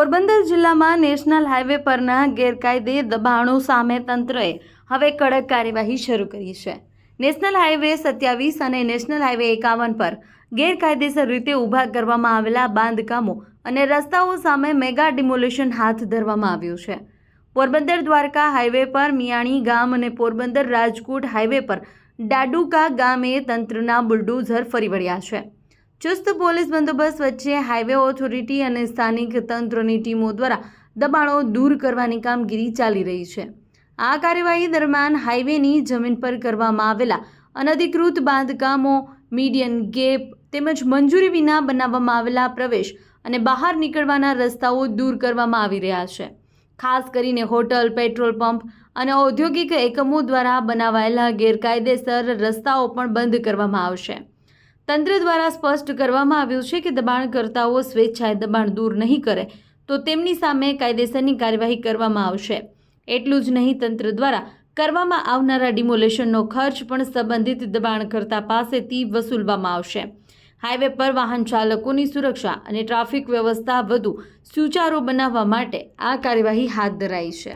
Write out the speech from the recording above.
પોરબંદર જિલ્લામાં national highway પરના ગેરકાયદે દબાણો સામે તંત્રએ હવે કડક કાર્યવાહી શરૂ કરી છે। નેશનલ હાઈવે 27 અને નેશનલ હાઈવે 51 પર ગેરકાયદેસર રીતે ઊભા કરવામાં આવેલા બાંધકામો અને રસ્તાઓ સામે મેગા ડિમોલિશન હાથ ધરવામાં આવ્યું છે। પોરબંદર દ્વારકા હાઈવે પર મિયાણી ગામ અને પોરબંદર રાજકોટ હાઈવે પર ડાડુકા ગામે તંત્રના બુલડોઝર ફરી વળ્યા છે। ચુસ્ત પોલીસ બંદોબસ્ત વચ્ચે હાઈવે ઓથોરિટી અને સ્થાનિક તંત્રની ટીમો દ્વારા દબાણો દૂર કરવાની કામગીરી ચાલી રહી છે। આ કાર્યવાહી દરમિયાન હાઈવેની જમીન પર કરવામાં આવેલા અનધિકૃત બાંધકામો, મીડિયન ગેપ તેમજ મંજૂરી વિના બનાવવામાં આવેલા પ્રવેશ અને બહાર નીકળવાના રસ્તાઓ દૂર કરવામાં આવી રહ્યા છે। ખાસ કરીને હોટલ, પેટ્રોલ પંપ અને ઔદ્યોગિક એકમો દ્વારા બનાવાયેલા ગેરકાયદેસર રસ્તાઓ પણ બંધ કરવામાં આવશે। તંત્ર દ્વારા સ્પષ્ટ કરવામાં આવ્યું છે કે દબાણકર્તાઓ સ્વેચ્છાએ દબાણ દૂર નહીં કરે તો તેમની સામે કાયદેસરની કાર્યવાહી કરવામાં આવશે। એટલું જ નહીં, તંત્ર દ્વારા કરવામાં આવનારા ડિમોલેશનનો ખર્ચ પણ સંબંધિત દબાણકર્તા પાસેથી વસૂલવામાં આવશે। હાઈવે પર વાહન ચાલકોની સુરક્ષા અને ટ્રાફિક વ્યવસ્થા વધુ સુચારુ બનાવવા માટે આ કાર્યવાહી હાથ ધરાઈ છે।